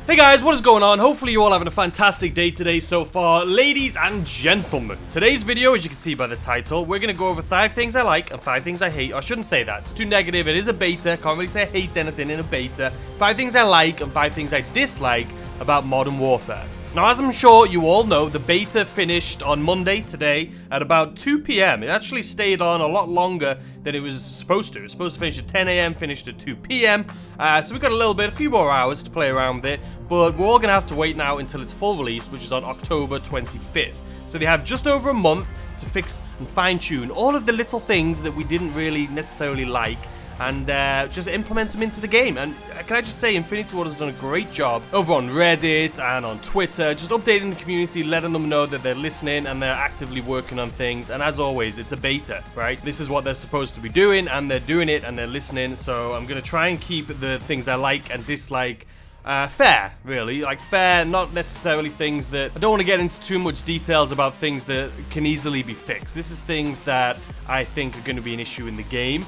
Hey guys, what is going on? Hopefully you're all having a fantastic day today so far. Ladies and gentlemen, today's video, as you can see by the title, we're going to go over 5 things I like and 5 things I hate. I shouldn't say that. It's too negative. It is a beta. Can't really say I hate anything in a beta. 5 things I like and 5 things I dislike about Modern Warfare. Now, as I'm sure you all know, the beta finished on Monday, today, at about 2 p.m. It actually stayed on a lot longer than it was supposed to. It was supposed to finish at 10 a.m., finished at 2 p.m. So we've got a few more hours to play around with it, but we're all going to have to wait now until its full release, which is on October 25th. So they have just over a month to fix and fine-tune all of the little things that we didn't really necessarily like, and just implement them into the game. And can I just say, Infinity Ward has done a great job over on Reddit and on Twitter, just updating the community, letting them know that they're listening and they're actively working on things. And as always, it's a beta, right? This is what they're supposed to be doing, and they're doing it, and they're listening. So I'm going to try and keep the things I like and dislike fair, really. Like, fair, not necessarily things that... I don't want to get into too much details about things that can easily be fixed. This is things that I think are going to be an issue in the game,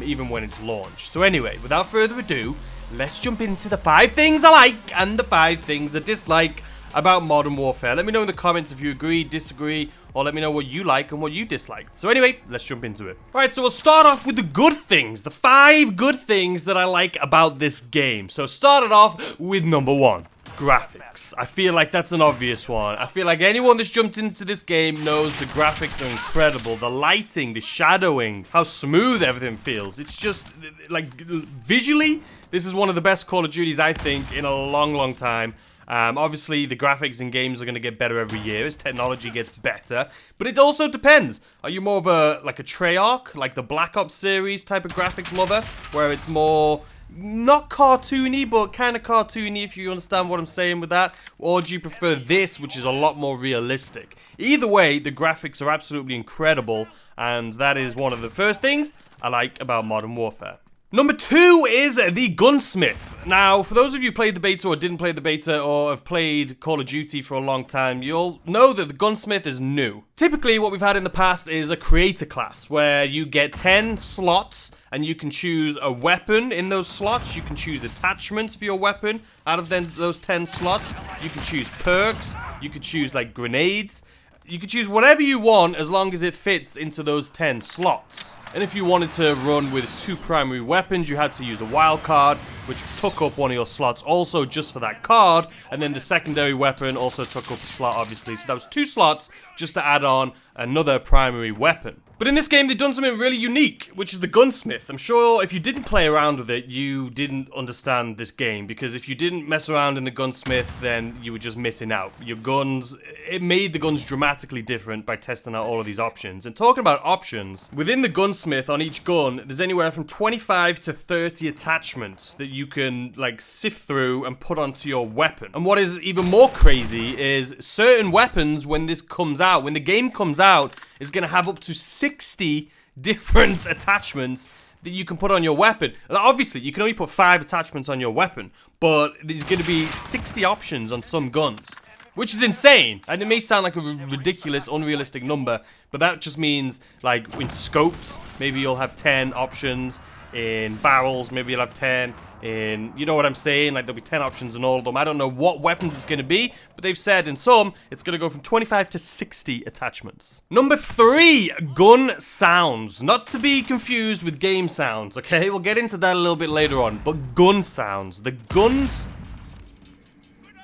even when it's launched. So anyway, without further ado, let's jump into the 5 things I like and the 5 things I dislike about Modern Warfare. Let me know in the comments if you agree, disagree, or let me know what you like and what you dislike. So anyway, let's jump into it. Alright, so we'll start off with the good things. The 5 good things that I like about this game. So start it off with number 1. Graphics. I feel like that's an obvious one. I feel like anyone that's jumped into this game knows the graphics are incredible. The lighting, the shadowing, how smooth everything feels. It's just, like, visually, this is one of the best Call of Duties, I think, in a long, long time. Obviously, the graphics in games are going to get better every year as technology gets better, but it also depends. Are you more of a Treyarch, like the Black Ops series type of graphics lover, where it's more... not cartoony, but kind of cartoony, if you understand what I'm saying with that? Or do you prefer this, which is a lot more realistic? Either way, the graphics are absolutely incredible, and that is one of the first things I like about Modern Warfare. Number 2 is the Gunsmith. Now, for those of you who played the beta or didn't play the beta or have played Call of Duty for a long time, you'll know that the Gunsmith is new. Typically, what we've had in the past is a creator class, where you get 10 slots, and you can choose a weapon in those slots. You can choose attachments for your weapon out of those 10 slots. You can choose perks. You could choose, like, grenades. You could choose whatever you want as long as it fits into those 10 slots. And if you wanted to run with 2 primary weapons, you had to use a wild card, which took up one of your slots also just for that card. And then the secondary weapon also took up a slot, obviously. So that was 2 slots just to add on another primary weapon. But in this game, they've done something really unique, which is the Gunsmith. I'm sure if you didn't play around with it, you didn't understand this game. Because if you didn't mess around in the Gunsmith, then you were just missing out. Your guns, it made the guns dramatically different by testing out all of these options. And talking about options, within the Gunsmith on each gun, there's anywhere from 25 to 30 attachments that you can, like, sift through and put onto your weapon. And what is even more crazy is certain weapons, when this comes out, when the game comes out, is going to have up to 60 different attachments that you can put on your weapon. Now, obviously, you can only put 5 attachments on your weapon, but there's going to be 60 options on some guns, which is insane. And it may sound like a ridiculous, unrealistic number, but that just means, like, in scopes, maybe you'll have 10 options. In barrels, maybe you'll have 10. In, you know what I'm saying? Like, there'll be 10 options in all of them. I don't know what weapons it's going to be, but they've said in some, it's going to go from 25 to 60 attachments. Number 3, gun sounds. Not to be confused with game sounds, okay? We'll get into that a little bit later on, but gun sounds. The guns...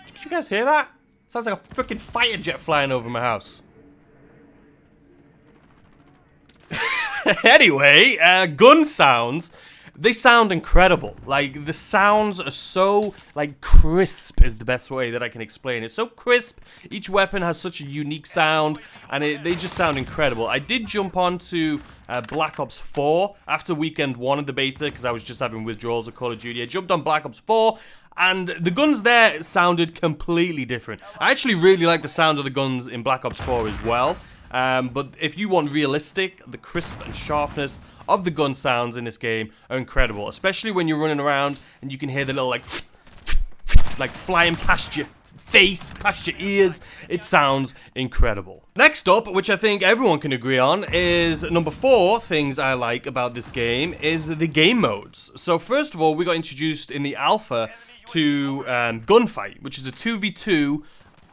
Did you guys hear that? Sounds like a freaking fighter jet flying over my house. Anyway, gun sounds, they sound incredible. Like, the sounds are so, like, crisp is the best way that I can explain it. So crisp, each weapon has such a unique sound, and they just sound incredible. I did jump onto Black Ops 4 after weekend 1 of the beta, because I was just having withdrawals of Call of Duty. I jumped on Black Ops 4, and the guns there sounded completely different. I actually really like the sound of the guns in Black Ops 4 as well. But if you want realistic, the crisp and sharpness of the gun sounds in this game are incredible. Especially when you're running around and you can hear the little, like flying past your face, past your ears. It sounds incredible. Next up, which I think everyone can agree on, is number 4 things I like about this game is the game modes. So first of all, we got introduced in the alpha to gunfight, which is a 2v2,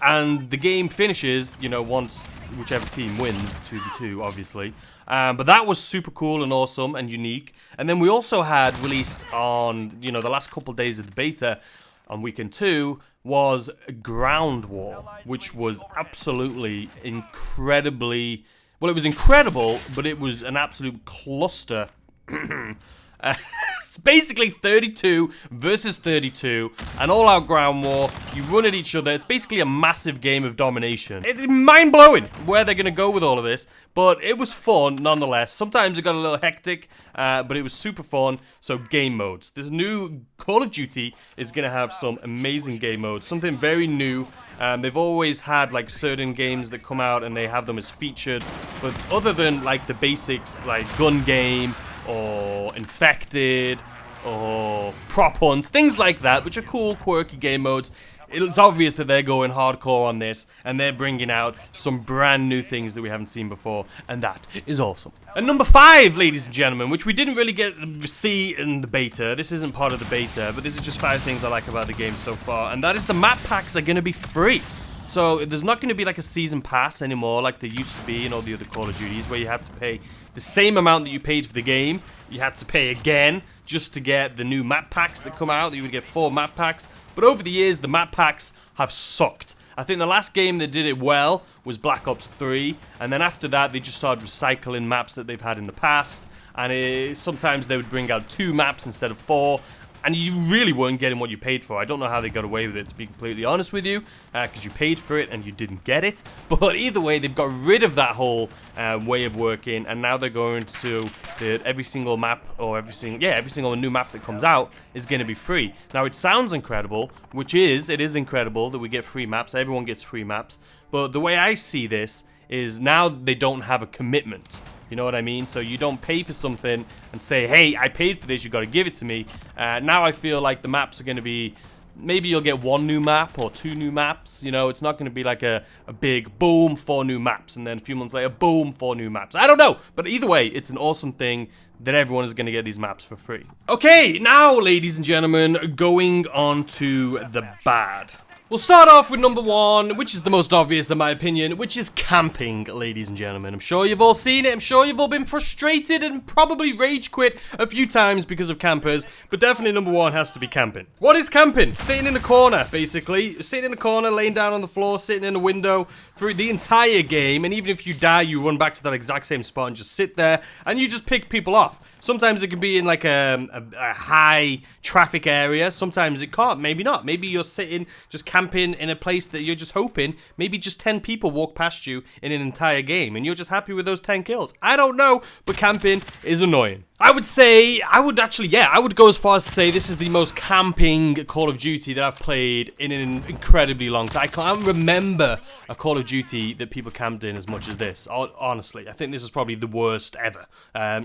and the game finishes, you know, once whichever team wins, 2v2, obviously. But that was super cool and awesome and unique. And then we also had released on, you know, the last couple of days of the beta, on weekend 2, was Ground War, which was absolutely incredibly... Well, it was incredible, but it was an absolute cluster. It's basically 32 versus 32, an all-out ground war. You run at each other. It's basically a massive game of domination. It's mind-blowing where they're going to go with all of this, but it was fun nonetheless. Sometimes it got a little hectic, but it was super fun. So game modes. This new Call of Duty is going to have some amazing game modes, something very new. They've always had like certain games that come out and they have them as featured, but other than like the basics like gun game, or Infected, or Prop Hunt, things like that, which are cool, quirky game modes. It's obvious that they're going hardcore on this, and they're bringing out some brand new things that we haven't seen before, and that is awesome. And number 5, ladies and gentlemen, which we didn't really get to see in the beta. This isn't part of the beta, but this is just 5 things I like about the game so far, and that is the map packs are going to be free. So there's not going to be like a season pass anymore like there used to be in all the other Call of Duties, where you had to pay the same amount that you paid for the game. You had to pay again just to get the new map packs that come out. You would get 4 map packs. But over the years, the map packs have sucked. I think the last game that did it well was Black Ops 3. And then after that, they just started recycling maps that they've had in the past. And sometimes they would bring out 2 maps instead of 4. And you really weren't getting what you paid for. I don't know how they got away with it, to be completely honest with you, because you paid for it and you didn't get it. But either way, they've got rid of that whole way of working, and now they're going to every single map, or every single new map that comes out is going to be free. Now, it sounds incredible, it is incredible that we get free maps. Everyone gets free maps. But the way I see this is now they don't have a commitment. You know what I mean? So you don't pay for something and say, hey, I paid for this, you got to give it to me. Now I feel like the maps are going to be, maybe you'll get 1 new map or 2 new maps. You know, it's not going to be like a big boom, 4 new maps, and then a few months later, boom, 4 new maps. I don't know. But either way, it's an awesome thing that everyone is going to get these maps for free. Okay, now, ladies and gentlemen, going on to the bad. We'll start off with number 1, which is the most obvious in my opinion, which is camping, ladies and gentlemen. I'm sure you've all seen it. I'm sure you've all been frustrated and probably rage quit a few times because of campers, but definitely number 1 has to be camping. What is camping? Sitting in the corner, basically. Sitting in the corner, laying down on the floor, sitting in a window for the entire game, and even if you die, you run back to that exact same spot and just sit there, and you just pick people off. Sometimes it can be in like a high traffic area. Sometimes it can't. Maybe not. Maybe you're sitting just camping in a place that you're just hoping maybe just 10 people walk past you in an entire game and you're just happy with those 10 kills. I don't know, but camping is annoying. I would go as far as to say this is the most camping Call of Duty that I've played in an incredibly long time. I can't remember a Call of Duty that people camped in as much as this, honestly. I think this is probably the worst ever.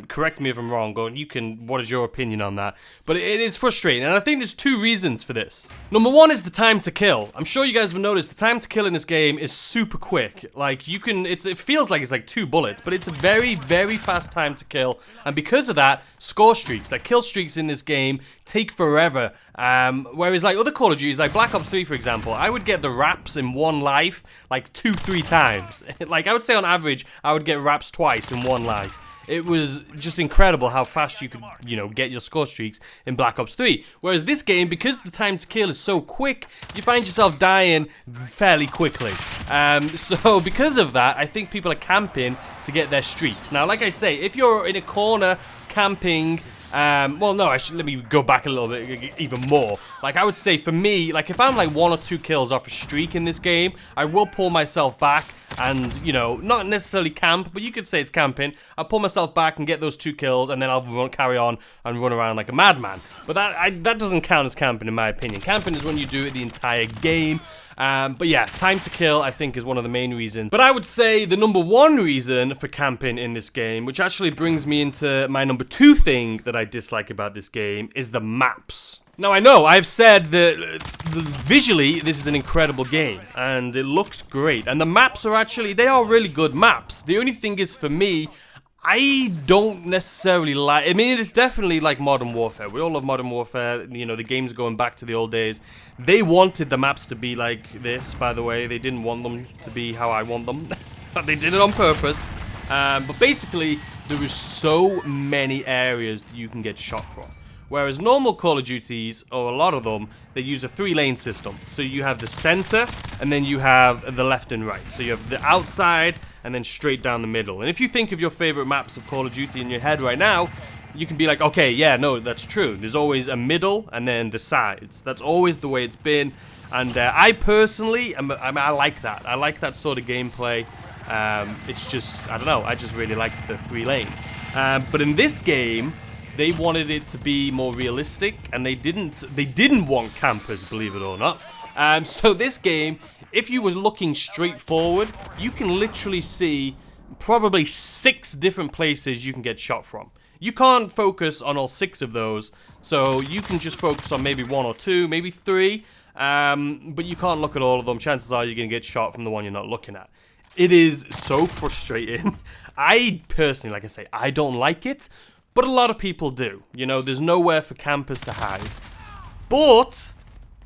Correct me if I'm wrong, or what is your opinion on that? But it is frustrating, and I think there's 2 reasons for this. Number 1 is the time to kill. I'm sure you guys have noticed the time to kill in this game is super quick. Like, it feels like it's like 2 bullets, but it's a very, very fast time to kill, and because of that, score streaks, like kill streaks in this game, take forever. Whereas like other Call of Duties, like Black Ops 3 for example, I would get the wraps in 1 life like 2-3 times. Like I would say on average, I would get wraps twice in 1 life. It was just incredible how fast you could, get your score streaks in Black Ops 3. Whereas this game, because the time to kill is so quick, you find yourself dying fairly quickly. So because of that, I think people are camping to get their streaks. Now, like I say, if you're in a corner camping, let me go back a little bit even more. Like I would say for me, like if I'm like 1 or 2 kills off a streak in this game, I will pull myself back and, not necessarily camp, but you could say it's camping. I'll pull myself back and get those 2 kills, and then I'll carry on and run around like a madman. But that doesn't count as camping in my opinion. Camping is when you do it the entire game. But yeah, time to kill, I think, is one of the main reasons. But I would say the number 1 reason for camping in this game, which actually brings me into my number 2 thing that I dislike about this game, is the maps. Now, I know, I've said that visually, this is an incredible game, and it looks great. And the maps are actually, they are really good maps. The only thing is, for me, I don't necessarily like... I mean, it's definitely like Modern Warfare. We all love Modern Warfare. You know, the game's going back to the old days. They wanted the maps to be like this, by the way. They didn't want them to be how I want them. They did it on purpose. But basically, there is so many areas that you can get shot from. Whereas normal Call of Duties, or a lot of them, they use a 3-lane system. So you have the center, and then you have the left and right. So you have the outside, and then straight down the middle. And if you think of your favorite maps of Call of Duty in your head right now, you can be like, okay, yeah, no, that's true. There's always a middle, and then the sides. That's always the way it's been. And I personally, I like that. I like that sort of gameplay. It's just, I don't know, I just really like the 3-lane. But in this game, they wanted it to be more realistic, and they didn't want campers, believe it or not. So this game, if you were looking straight forward, you can literally see probably 6 different places you can get shot from. You can't focus on all 6 of those, so you can just focus on maybe 1 or 2, maybe 3, but you can't look at all of them. Chances are you're going to get shot from the one you're not looking at. It is so frustrating. I personally, like I say, I don't like it. But a lot of people do. You know, there's nowhere for campers to hide. But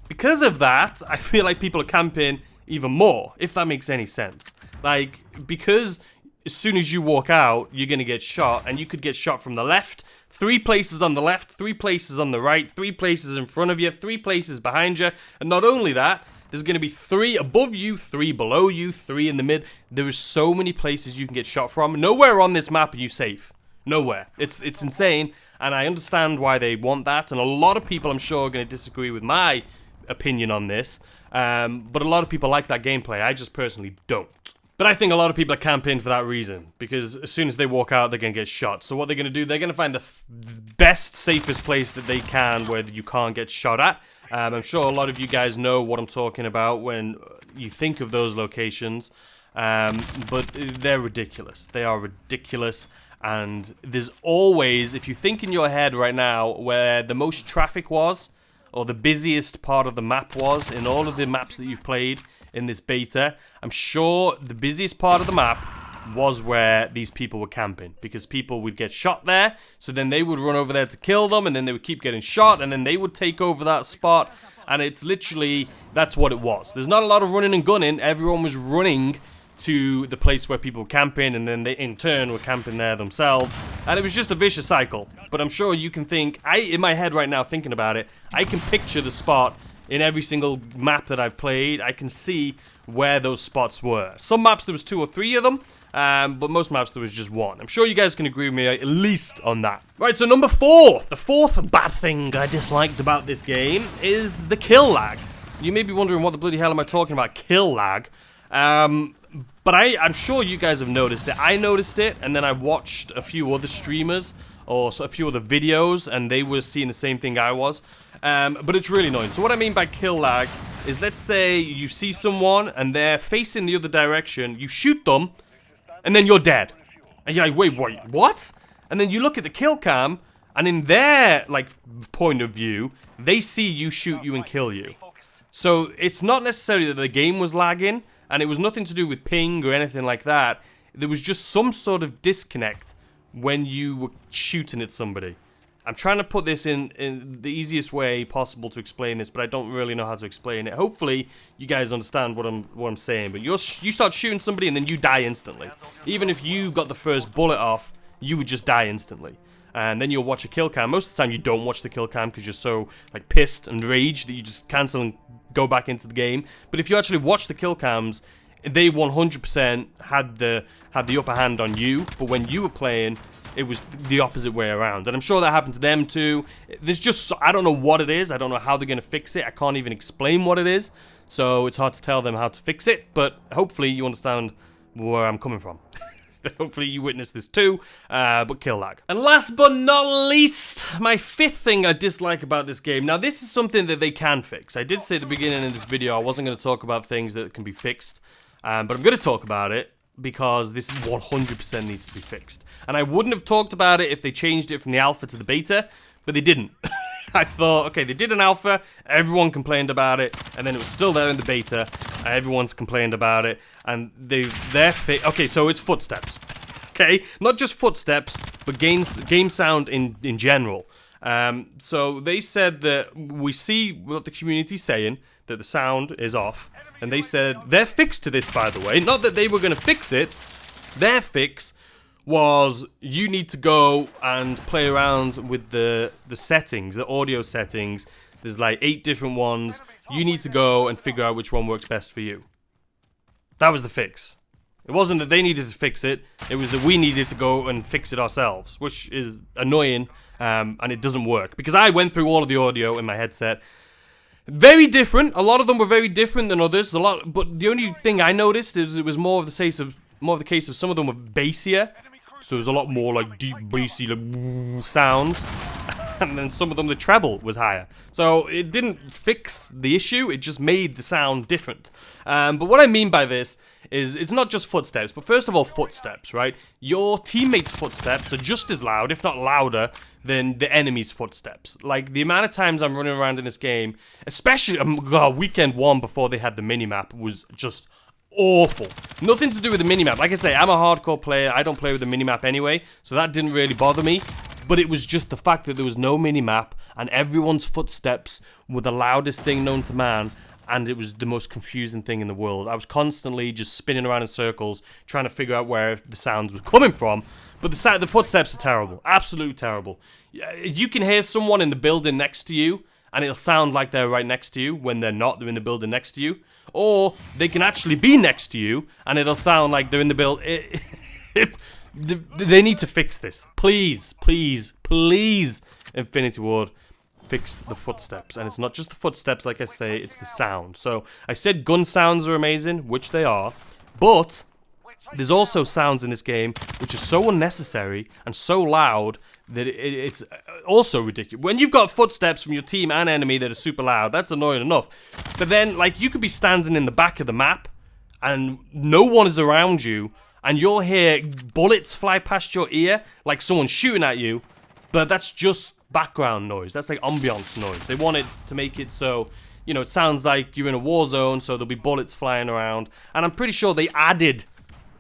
because of that, I feel like people are camping even more, if that makes any sense. Like, because as soon as you walk out, you're going to get shot, and you could get shot from the left, 3 places on the left, 3 places on the right, 3 places in front of you, 3 places behind you, and not only that, there's going to be 3 above you, 3 below you, 3 in the mid. There is so many places you can get shot from. Nowhere on this map are you safe. Nowhere. It's insane, and I understand why they want that, and a lot of people, I'm sure, are going to disagree with my opinion on this, but a lot of people like that gameplay. I just personally don't. But I think a lot of people are camping for that reason, because as soon as they walk out, they're going to get shot. So what they're going to do, they're going to find the best, safest place that they can where you can't get shot at. I'm sure a lot of you guys know what I'm talking about when you think of those locations, but they're ridiculous. They are ridiculous. And there's always, if you think in your head right now where the most traffic was, or the busiest part of the map was, in all of the maps that you've played in this beta, I'm sure the busiest part of the map was where these people were camping. Because people would get shot there, so then they would run over there to kill them, and then they would keep getting shot, and then they would take over that spot. And it's literally, that's what it was. There's not a lot of running and gunning. Everyone was running to the place where people were camping, and then they in turn were camping there themselves, and it was just a vicious cycle. But I'm sure you can think, in my head right now thinking about it, I can picture the spot in every single map that I've played. I can see where those spots were. Some maps there was 2 or 3 of them, but most maps there was just 1. I'm sure you guys can agree with me at least on that. Right, so number 4, the 4th bad thing I disliked about this game is the kill lag. You may be wondering, what the bloody hell am I talking about, kill lag? But I'm sure you guys have noticed it. I noticed it, and then I watched a few other streamers, or a few other videos, and they were seeing the same thing I was. But it's really annoying. So what I mean by kill lag is, let's say you see someone, and they're facing the other direction, you shoot them, and then you're dead. And you're like, wait, what? And then you look at the kill cam, and in their, like, point of view, they see you shoot you and kill you. So it's not necessarily that the game was lagging, and it was nothing to do with ping or anything like that. There was just some sort of disconnect when you were shooting at somebody. I'm trying to put this in the easiest way possible to explain this, but I don't really know how to explain it. Hopefully, you guys understand what I'm saying. But you start shooting somebody and then you die instantly. Even if you got the first bullet off, you would just die instantly. And then you'll watch a kill cam. Most of the time, you don't watch the kill cam because you're so like pissed and raged that you just cancel and go back into the game. But if you actually watch the kill cams, they 100% had the upper hand on you. But when you were playing, it was the opposite way around. And I'm sure that happened to them too. There's just, I don't know what it is. I don't know how they're going to fix it. I can't even explain what it is. So it's hard to tell them how to fix it. But hopefully you understand where I'm coming from. Hopefully you witnessed this too, but kill lag. And last but not least, my 5th thing I dislike about this game. Now this is something that they can fix. I did say at the beginning of this video I wasn't going to talk about things that can be fixed, but I'm going to talk about it because this 100% needs to be fixed. And I wouldn't have talked about it if they changed it from the alpha to the beta, but they didn't. I thought, okay, they did an alpha, everyone complained about it, and then it was still there in the beta, everyone's complained about it, and okay, so it's footsteps. Okay, not just footsteps, but game sound in general. So they said that we see what the community's saying, that the sound is off, and they said their fix to this, by the way, not that they were going to fix it, their fix was you need to go and play around with the settings, the audio settings. There's like 8 different ones. You need to go and figure out which one works best for you. That was the fix. It wasn't that they needed to fix it, it was that we needed to go and fix it ourselves, which is annoying, and it doesn't work. Because I went through all of the audio in my headset. Very different. A lot of them were very different than others. But the only thing I noticed is it was more of the case of some of them were bassier. So it was a lot more like deep, bassy like sounds. And then some of them, the treble was higher. So it didn't fix the issue, it just made the sound different. But what I mean by this is it's not just footsteps, but first of all, footsteps, right? Your teammates' footsteps are just as loud, if not louder, than the enemy's footsteps. Like, the amount of times I'm running around in this game, especially weekend 1 before they had the minimap, was just awful. Nothing to do with the minimap. Like I say, I'm a hardcore player, I don't play with the minimap anyway, so that didn't really bother me. But it was just the fact that there was no minimap, and everyone's footsteps were the loudest thing known to man, and it was the most confusing thing in the world. I was constantly just spinning around in circles, trying to figure out where the sounds were coming from. But the footsteps are terrible. Absolutely terrible. You can hear someone in the building next to you, and it'll sound like they're right next to you when they're not. They're in the building next to you. Or they can actually be next to you, and it'll sound like they're in the building. They need to fix this. Please, please, please, Infinity Ward, fix the footsteps. And it's not just the footsteps, like I say, it's the sound. So, I said gun sounds are amazing, which they are, but there's also sounds in this game which are so unnecessary and so loud that it's also ridiculous. When you've got footsteps from your team and enemy that are super loud, that's annoying enough. But then, like, you could be standing in the back of the map and no one is around you, and you'll hear bullets fly past your ear like someone's shooting at you, but that's just background noise. That's like ambiance noise. They want it to make it so, you know, it sounds like you're in a war zone, so there'll be bullets flying around. And I'm pretty sure they added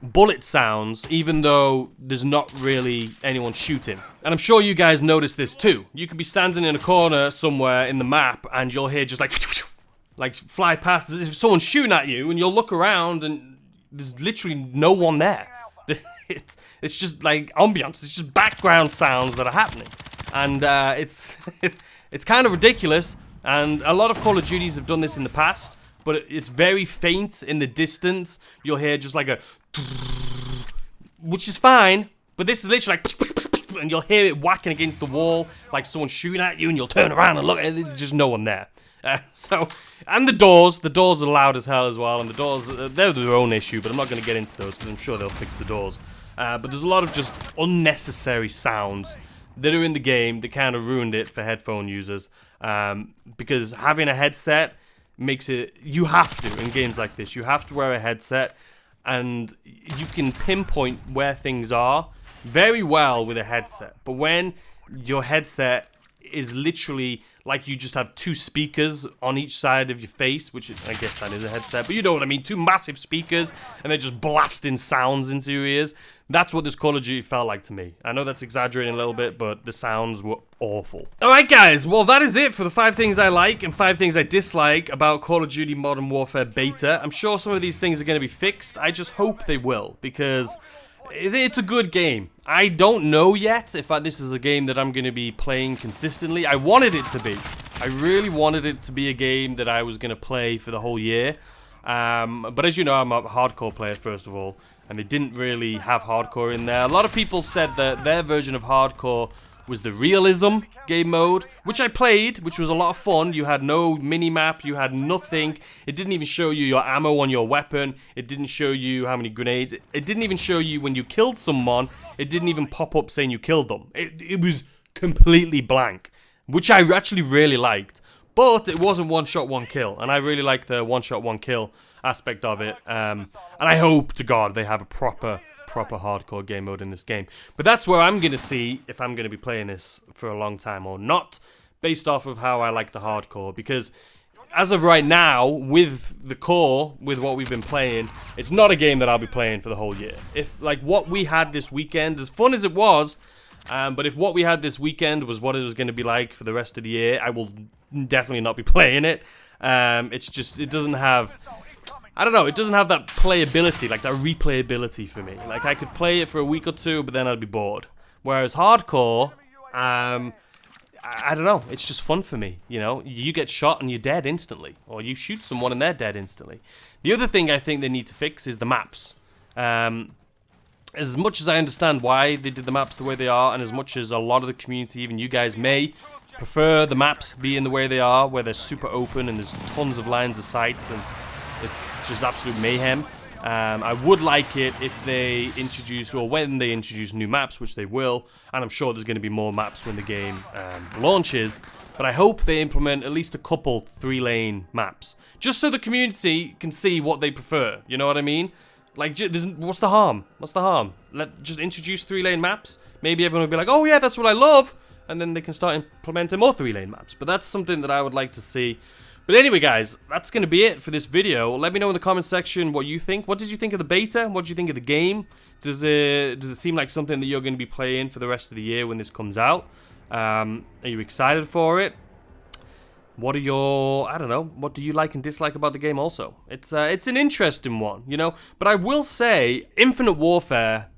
bullet sounds, even though there's not really anyone shooting. And I'm sure you guys noticed this too. You could be standing in a corner somewhere in the map, and you'll hear just like fly past. If someone's shooting at you, and you'll look around, and there's literally no one there. It's just like ambiance. It's just background sounds that are happening, and it's kind of ridiculous. And a lot of Call of Duties have done this in the past, but it's very faint in the distance. You'll hear just like a, which is fine, but this is literally like, and you'll hear it whacking against the wall like someone's shooting at you, and you'll turn around and look, and there's just no one there. And the doors are loud as hell as well, and the doors, they're their own issue, but I'm not going to get into those because I'm sure they'll fix the doors. But there's a lot of just unnecessary sounds that are in the game that kind of ruined it for headphone users. Because having a headset makes it, you have to, in games like this, you have to wear a headset, and you can pinpoint where things are very well with a headset. But when your headset is literally like you just have 2 speakers on each side of your face, which is, I guess that is a headset, but you know what I mean, 2 massive speakers, and they're just blasting sounds into your ears. That's what this Call of Duty felt like to me. I know that's exaggerating a little bit, but the sounds were awful. Alright guys, well that is it for the 5 things I like and 5 things I dislike about Call of Duty Modern Warfare Beta. I'm sure some of these things are going to be fixed. I just hope they will, because it's a good game. I don't know yet if this is a game that I'm going to be playing consistently. I wanted it to be. I really wanted it to be a game that I was going to play for the whole year. But as you know, I'm a hardcore player, first of all, and they didn't really have hardcore in there. A lot of people said that their version of hardcore was the realism game mode, which I played, which was a lot of fun. You had no mini-map, you had nothing. It didn't even show you your ammo on your weapon. It didn't show you how many grenades. It didn't even show you when you killed someone. It didn't even pop up saying you killed them. It was completely blank, which I actually really liked. But it wasn't one shot, one kill, and I really like the one shot, one kill aspect of it. And I hope to God they have a proper hardcore game mode in this game. But that's where I'm going to see if I'm going to be playing this for a long time or not, based off of how I like the hardcore. Because as of right now, with the core, with what we've been playing, it's not a game that I'll be playing for the whole year. If, like, what we had this weekend, as fun as it was, but if what we had this weekend was what it was going to be like for the rest of the year, I will definitely not be playing it. It's just, it doesn't have, I don't know, it doesn't have that playability, like that replayability for me. Like, I could play it for a week or two, but then I'd be bored. Whereas hardcore, I don't know, it's just fun for me, you know? You get shot and you're dead instantly, or you shoot someone and they're dead instantly. The other thing I think they need to fix is the maps. As much as I understand why they did the maps the way they are, and as much as a lot of the community, even you guys, may prefer the maps being the way they are, where they're super open and there's tons of lines of sights and it's just absolute mayhem. I would like it if they introduce, or when they introduce new maps, which they will, and I'm sure there's going to be more maps when the game launches, but I hope they implement at least a couple 3-lane maps, just so the community can see what they prefer, you know what I mean? Like, what's the harm? What's the harm? Just introduce 3-lane maps, maybe everyone will be like, oh yeah, that's what I love, and then they can start implementing more 3-lane maps, but that's something that I would like to see. But anyway, guys, that's going to be it for this video. Let me know in the comment section what you think. What did you think of the beta? What did you think of the game? Does it seem like something that you're going to be playing for the rest of the year when this comes out? Are you excited for it? What are your, I don't know, what do you like and dislike about the game also? It's an interesting one, you know? But I will say, Infinite Warfare,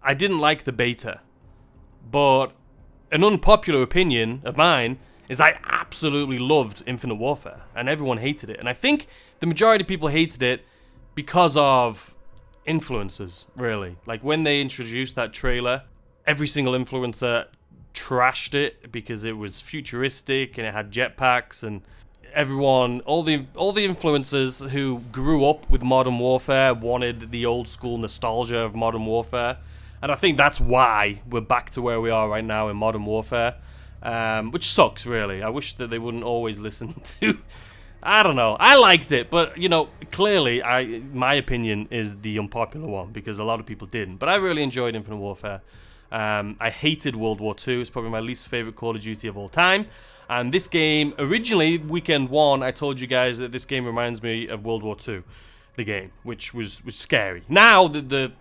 I didn't like the beta. But an unpopular opinion of mine is I absolutely loved Infinite Warfare, and everyone hated it. And I think the majority of people hated it because of influencers, really. Like, when they introduced that trailer, every single influencer trashed it because it was futuristic and it had jetpacks, and everyone, all the influencers who grew up with Modern Warfare wanted the old school nostalgia of Modern Warfare. And I think that's why we're back to where we are right now in Modern Warfare. Which sucks, really. I wish that they wouldn't always listen to... I don't know. I liked it, but, you know, clearly, my opinion is the unpopular one, because a lot of people didn't. But I really enjoyed Infinite Warfare. I hated World War II. It's probably my least favorite Call of Duty of all time. And this game, originally, weekend 1, I told you guys that this game reminds me of World War II, the game, which was scary. Now that the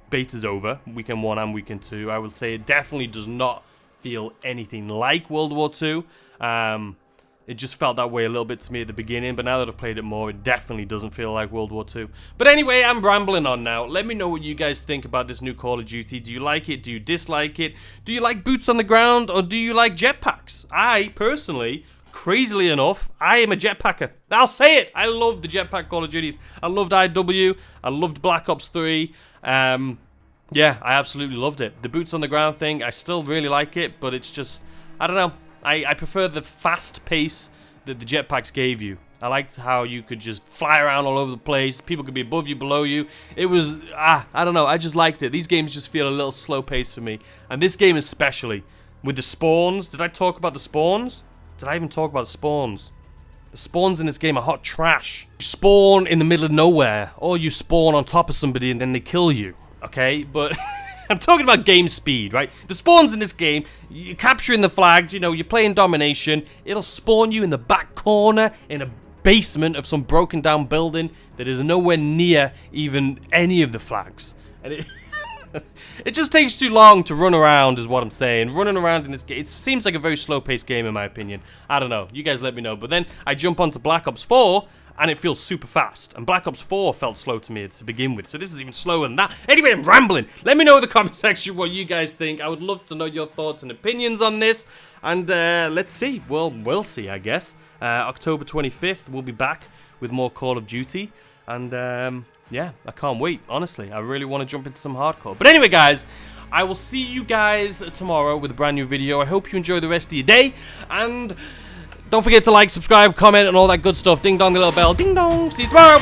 beta's over, weekend 1 and weekend 2, I would say it definitely does not feel anything like World War II. It just felt that way a little bit to me at the beginning, but now that I've played it more, it definitely doesn't feel like World War II. But anyway, I'm rambling on now. Let me know what you guys think about this new Call of Duty. Do you like it? Do you dislike it? Do you like boots on the ground, or do you like jetpacks? I, personally, crazily enough, I am a jetpacker. I'll say it! I love the jetpack Call of Duties. I loved IW. I loved Black Ops 3. Yeah, I absolutely loved it. The boots on the ground thing, I still really like it, but it's just, I don't know. I prefer the fast pace that the jetpacks gave you. I liked how you could just fly around all over the place. People could be above you, below you. It was, I don't know. I just liked it. These games just feel a little slow paced for me. And this game especially, with the spawns. Did I talk about the spawns? Did I even talk about the spawns? The spawns in this game are hot trash. You spawn in the middle of nowhere, or you spawn on top of somebody and then they kill you. Okay, but I'm talking about game speed, right? The spawns in this game, you're capturing the flags, you know, you're playing domination. It'll spawn you in the back corner in a basement of some broken down building that is nowhere near even any of the flags. And it just takes too long to run around, is what I'm saying. Running around in this game, it seems like a very slow-paced game in my opinion. I don't know. You guys let me know. But then I jump onto Black Ops 4, and it feels super fast. And Black Ops 4 felt slow to me to begin with, so this is even slower than that. Anyway, I'm rambling. Let me know in the comment section what you guys think. I would love to know your thoughts and opinions on this. And let's see. Well, we'll see, I guess. October 25th, we'll be back with more Call of Duty. And yeah, I can't wait, honestly. I really want to jump into some hardcore. But anyway, guys, I will see you guys tomorrow with a brand new video. I hope you enjoy the rest of your day. And don't forget to like, subscribe, comment, and all that good stuff. Ding dong, the little bell. Ding dong. See you tomorrow.